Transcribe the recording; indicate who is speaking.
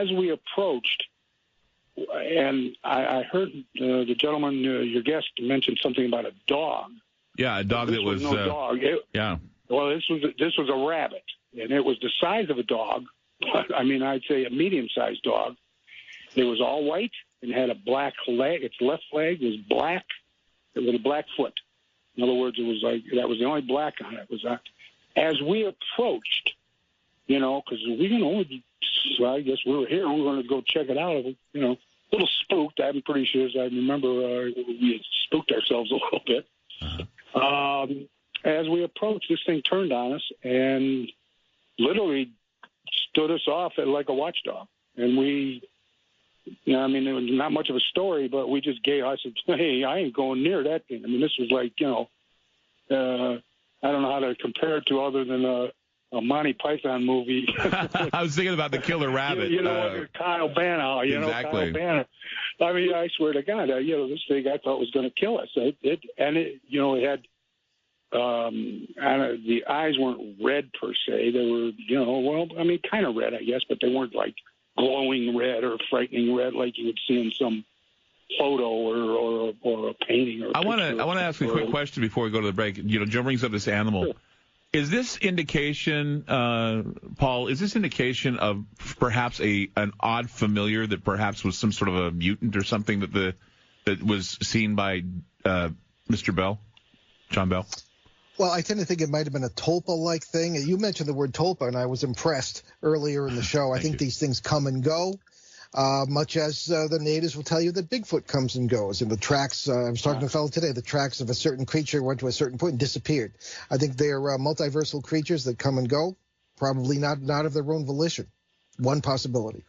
Speaker 1: as we approached, and I heard the gentleman, your guest, mentioned something about a dog.
Speaker 2: Yeah, a dog that was
Speaker 1: no dog.
Speaker 2: Yeah.
Speaker 1: Well, this was a rabbit, and it was the size of a dog. I mean, I'd say a medium-sized dog. It was all white and had a black leg. Its left leg was black with a black foot. In other words, it was like that was the only black on it. As we approached, because I guess we were here. We were going to go check it out. A little spooked. I'm pretty sure, as I remember, we had spooked ourselves a little bit.
Speaker 2: Uh-huh.
Speaker 1: As we approached, this thing turned on us and literally stood us off like a watchdog. And we, it was not much of a story, but we just I said, hey, I ain't going near that thing. I mean, this was like, I don't know how to compare it to other than a Monty Python movie.
Speaker 2: I was thinking about the killer rabbit.
Speaker 1: Kyle Banner.
Speaker 2: Exactly.
Speaker 1: Kyle Banner. I mean, I swear to God, this thing I thought was going to kill us. It had, the eyes weren't red per se. They were, kind of red, I guess, but they weren't like glowing red or frightening red like you would see in some photo or a painting. Or
Speaker 2: I want to ask a quick question before we go to the break. Joe brings up this animal. Sure. Is this indication, Paul? Is this indication of perhaps an odd familiar that perhaps was some sort of a mutant or something that was seen by Mr. Bell, John Bell?
Speaker 3: Well, I tend to think it might have been a tulpa-like thing. You mentioned the word tulpa, and I was impressed earlier in the show. I think these things come and go, much as the natives will tell you that Bigfoot comes and goes. And the tracks, I was talking to a fellow today, the tracks of a certain creature went to a certain point and disappeared. I think they're multiversal creatures that come and go, probably not of their own volition. One possibility.